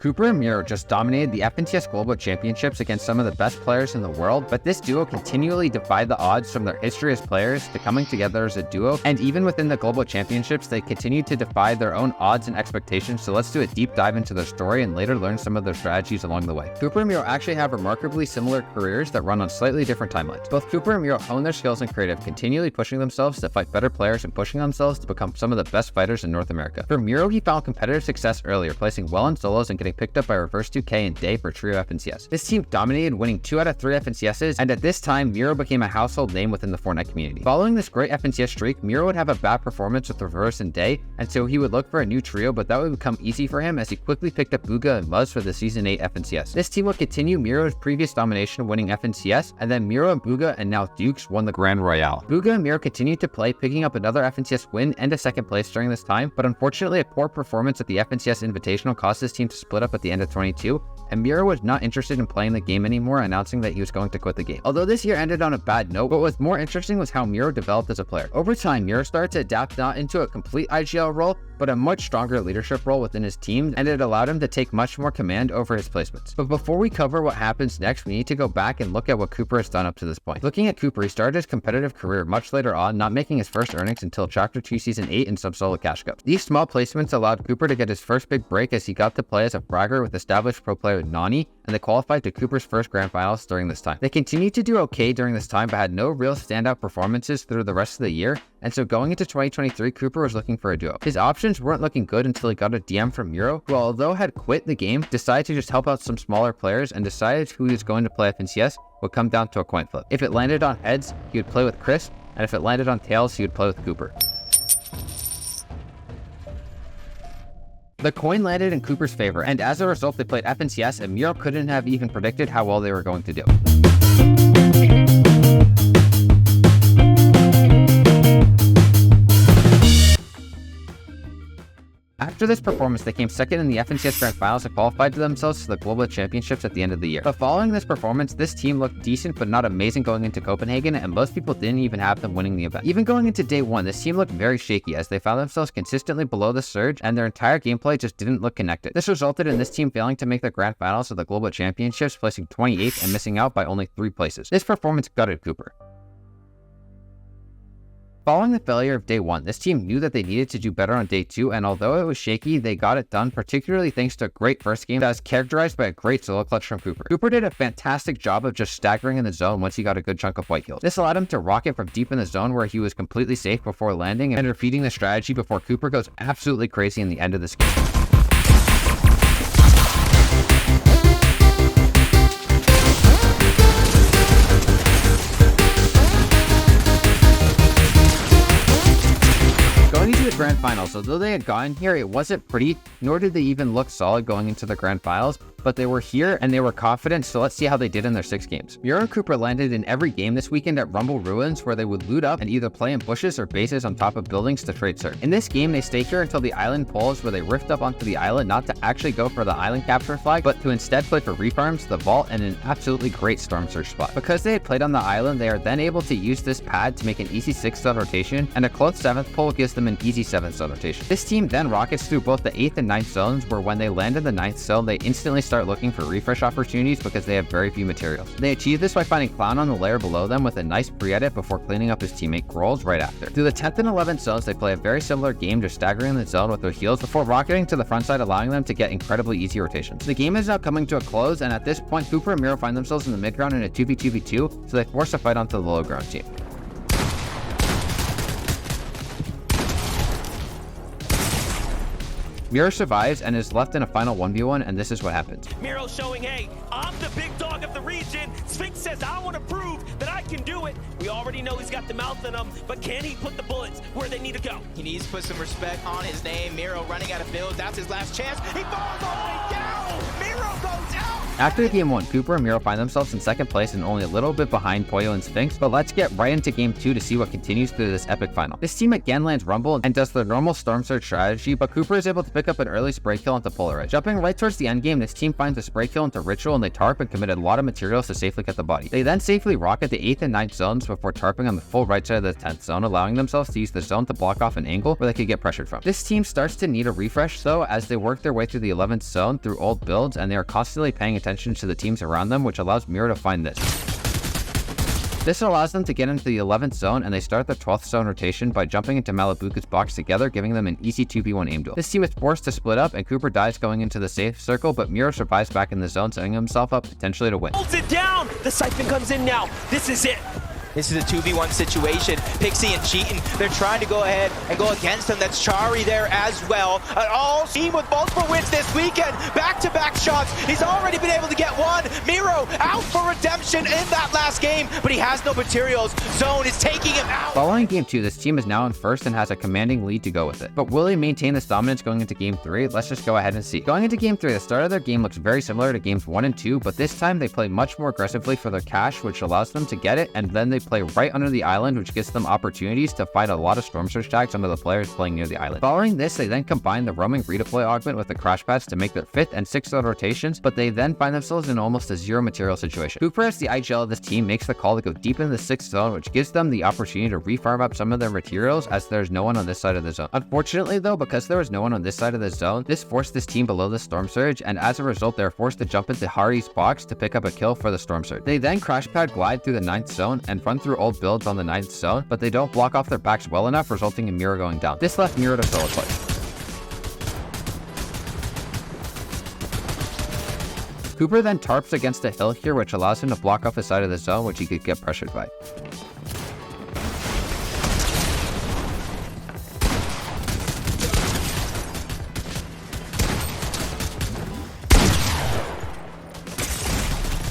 Cooper and Miro just dominated the FNCS Global Championships against some of the best players in the world, but this duo continually defied the odds from their history as players to coming together as a duo, and even within the Global Championships, they continued to defy their own odds and expectations, so let's do a deep dive into their story and later learn some of their strategies along the way. Cooper and Miro actually have remarkably similar careers that run on slightly different timelines. Both Cooper and Miro hone their skills in creative, continually pushing themselves to fight better players and pushing themselves to become some of the best fighters in North America. For Miro, he found competitive success earlier, placing well in solos and getting picked up by Reverse 2K and Day for Trio FNCS. This team dominated, winning 2 out of 3 FNCSs, and at this time, Miro became a household name within the Fortnite community. Following this great FNCS streak, Miro would have a bad performance with Reverse and Day, and so he would look for a new trio, but that would become easy for him as he quickly picked up Booga and Muzz for the Season 8 FNCS. This team would continue Miro's previous domination, winning FNCS, and then Miro and Booga and now Dukes won the Grand Royale. Booga and Miro continued to play, picking up another FNCS win and a second place during this time, but unfortunately a poor performance at the FNCS Invitational caused his team to split up at the end of 22, and Miro was not interested in playing the game anymore, announcing that he was going to quit the game. Although this year ended on a bad note, what was more interesting was how Miro developed as a player. Over time, Miro started to adapt not into a complete IGL role, but a much stronger leadership role within his team, and it allowed him to take much more command over his placements. But before we cover what happens next, we need to go back and look at what Cooper has done up to this point. Looking at Cooper, he started his competitive career much later on, not making his first earnings until Chapter 2 Season 8 and some solo cash cups. These small placements allowed Cooper to get his first big break as he got to play as a fragger with established pro player Nani, and they qualified to Cooper's first grand finals during this time. They continued to do okay during this time, but had no real standout performances through the rest of the year, and so going into 2023, Cooper was looking for a duo. His options weren't looking good until he got a DM from Miro, who although had quit the game, decided to just help out some smaller players and decided who he was going to play FNCS would come down to a coin flip. If it landed on heads, he would play with Chris, and if it landed on tails, he would play with Cooper. The coin landed in Cooper's favor, and as a result, they played FNCS, and Miro couldn't have even predicted how well they were going to do. After this performance, they came second in the FNCS Grand Finals and qualified themselves to the Global Championships at the end of the year. But following this performance, this team looked decent but not amazing going into Copenhagen, and most people didn't even have them winning the event. Even going into day 1, this team looked very shaky as they found themselves consistently below the surge, and their entire gameplay just didn't look connected. This resulted in this team failing to make the Grand Finals of the Global Championships, placing 28th and missing out by only 3 places. This performance gutted Cooper. Following the failure of day 1, this team knew that they needed to do better on day 2, and although it was shaky, they got it done, particularly thanks to a great first game that was characterized by a great solo clutch from Cooper. Cooper did a fantastic job of just staggering in the zone once he got a good chunk of white kills. This allowed him to rocket from deep in the zone where he was completely safe before landing and repeating the strategy before Cooper goes absolutely crazy in the end of this game. Going into the Grand Finals, although they had gotten here, it wasn't pretty, nor did they even look solid going into the Grand Finals, but they were here and they were confident, so let's see how they did in their 6 games. Miro and Cooper landed in every game this weekend at Rumble Ruins, where they would loot up and either play in bushes or bases on top of buildings to trade Cert. In this game, they stay here until the island pulls, where they rift up onto the island not to actually go for the island capture flag, but to instead play for refarms, the vault, and an absolutely great storm surge spot. Because they had played on the island, they are then able to use this pad to make an easy 6th zone rotation, and a close 7th pull gives them an easy 7th zone rotation. This team then rockets through both the 8th and 9th zones, where when they land in the 9th zone, they instantly start looking for refresh opportunities because they have very few materials. They achieve this by finding Clown on the layer below them with a nice pre-edit before cleaning up his teammate Grolls right after. Through the 10th and 11th zones, they play a very similar game, just staggering the zone with their heals before rocketing to the front side, allowing them to get incredibly easy rotations. The game is now coming to a close, and at this point, Cooper and Miro find themselves in the mid ground in a 2v2v2, so they force a fight onto the low ground team. Miro survives and is left in a final 1v1, and this is what happens. Miro showing, hey, I'm the big dog of the region. Sphinx says, I want to prove that I can do it. We already know he's got the mouth in him, but can he put the bullets where they need to go? He needs to put some respect on his name. Miro running out of builds. That's his last chance. He falls all the way down. Miro goes out. After game 1, Cooper and Miro find themselves in second place and only a little bit behind Pollo and Sphinx, but let's get right into game 2 to see what continues through this epic final. This team again lands Rumble and does their normal Storm Surge strategy, but Cooper is able to pick up an early spray kill into Polarized. Jumping right towards the end game, this team finds a spray kill into Ritual and they tarp and committed a lot of materials to safely get the body. They then safely rocket the 8th and 9th zones before tarping on the full right side of the 10th zone, allowing themselves to use the zone to block off an angle where they could get pressured from. This team starts to need a refresh though, as they work their way through the 11th zone through old builds, and they are constantly paying attention to the teams around them, which allows Miro to find this. This allows them to get into the 11th zone, and they start the 12th zone rotation by jumping into Malibuka's box together, giving them an easy 2v1 aim duel. This team is forced to split up, and Cooper dies going into the safe circle, but Miro survives back in the zone, setting himself up potentially to win. Holds it down. The Siphon comes in now. This is it. This is a 2v1 situation. Pixie and Cheatin, they're trying to go ahead and go against him. That's Chari there as well. An all team with multiple wins this weekend. Back-to-back shots. He's already been able to get one. Miro out for redemption in that last game, but he has no materials. Zone is taking him out. Following game 2, this team is now in first and has a commanding lead to go with it. But will they maintain this dominance going into game 3? Let's just go ahead and see. Going into game 3, the start of their game looks very similar to games 1 and 2, but this time they play much more aggressively for their cash, which allows them to get it, and then they play right under the island, which gives them opportunities to find a lot of Storm Surge tags under the players playing near the island. Following this, they then combine the roaming redeploy augment with the crash pads to make their 5th and 6th zone rotations, but they then find themselves in almost a zero material situation. Cooper, as the IGL of this team, makes the call to go deep into the 6th zone, which gives them the opportunity to refarm up some of their materials, as there's no one on this side of the zone. Unfortunately though, because there was no one on this side of the zone, this forced this team below the Storm Surge, and as a result, they're forced to jump into Hari's box to pick up a kill for the Storm Surge. They then crash pad glide through the 9th zone and run through old builds on the 9th zone, but they don't block off their backs well enough, resulting in Miro going down. This left Miro to solo play. Cooper then tarps against a hill here, which allows him to block off the side of the zone, which he could get pressured by.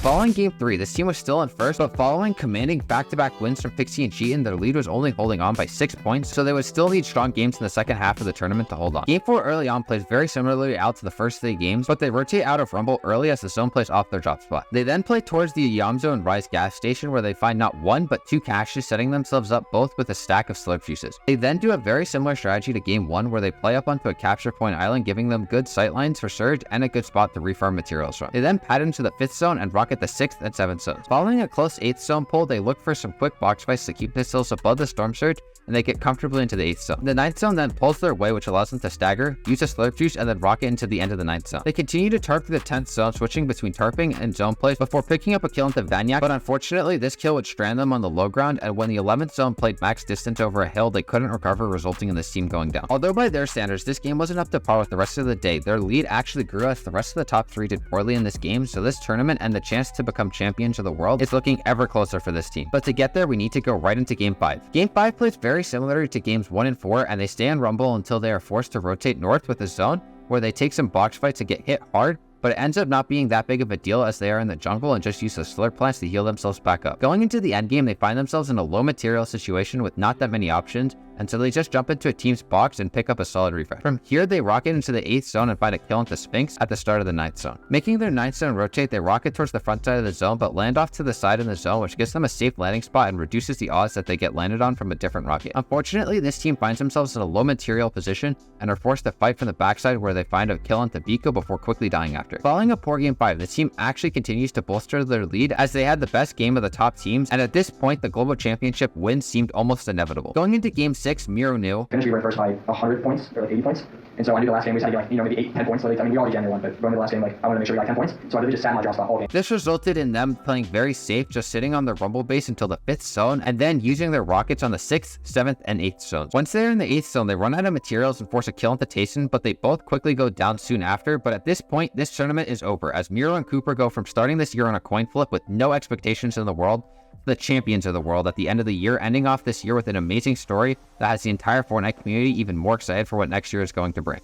Following game 3, this team was still in first, but following commanding back-to-back wins from Pixie and Cheatin, their lead was only holding on by 6 points, so they would still need strong games in the second half of the tournament to hold on. Game 4 early on plays very similarly out to the first 3 games, but they rotate out of Rumble early as the zone plays off their drop spot. They then play towards the Yamzo and Rise gas station, where they find not 1 but 2 caches, setting themselves up both with a stack of slurp juices. They then do a very similar strategy to game 1, where they play up onto a capture point island, giving them good sightlines for Surge and a good spot to refarm materials from. They then pad into the 5th zone and rocket the 6th and 7th zones. Following a close 8th zone pull, they look for some quick box fights to keep themselves above the Storm Surge, and they get comfortably into the 8th zone. The 9th zone then pulls their way, which allows them to stagger, use a slurp juice, and then rocket into the end of the 9th zone. They continue to tarp through the 10th zone, switching between tarping and zone plays before picking up a kill into Vanyak, but unfortunately this kill would strand them on the low ground, and when the 11th zone played max distance over a hill, they couldn't recover, resulting in this team going down. Although by their standards, this game wasn't up to par with the rest of the day, their lead actually grew as the rest of the top 3 did poorly in this game, so this tournament and the chance to become champions of the world is looking ever closer for this team. But to get there, we need to go right into game 5. Game 5 plays very similar to games 1 and 4, and they stay on Rumble until they are forced to rotate north with a zone, where they take some box fights to get hit hard, but it ends up not being that big of a deal as they are in the jungle and just use the slurp plants to heal themselves back up. Going into the end game, they find themselves in a low material situation with not that many options, and so they just jump into a team's box and pick up a solid refresh. From here, they rocket into the 8th zone and find a kill into Sphinx at the start of the 9th zone. Making their 9th zone rotate, they rocket towards the front side of the zone, but land off to the side in the zone, which gives them a safe landing spot and reduces the odds that they get landed on from a different rocket. Unfortunately, this team finds themselves in a low material position and are forced to fight from the backside, where they find a kill into Biko before quickly dying after. Following a poor game 5, the team actually continues to bolster their lead as they had the best game of the top teams, and at this point, the global championship win seemed almost inevitable. Going into game 6, Miro knew we were first by 100 points or like 80 points. And so I knew the last game we had to get like, maybe 8, 10 points. So I mean, we already generally won, but going to the last game, like, I wanted to make sure we got 10 points. So I really just sat in my drop spot all game. This resulted in them playing very safe, just sitting on their Rumble base until the 5th zone, and then using their rockets on the 6th, 7th, and 8th zones. Once they're in the 8th zone, they run out of materials and force a kill into Tayson, but they both quickly go down soon after. But at this point, this tournament is over, as Miro and Cooper go from starting this year on a coin flip with no expectations in the world, the champions of the world at the end of the year, ending off this year with an amazing story that has the entire Fortnite community even more excited for what next year is going to bring.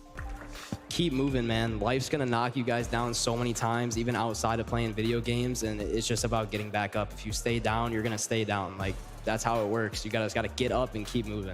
Keep moving, man. Life's gonna knock you guys down so many times, even outside of playing video games, and it's just about getting back up. If you stay down, you're gonna stay down. Like, that's how it works. You guys gotta get up and keep moving.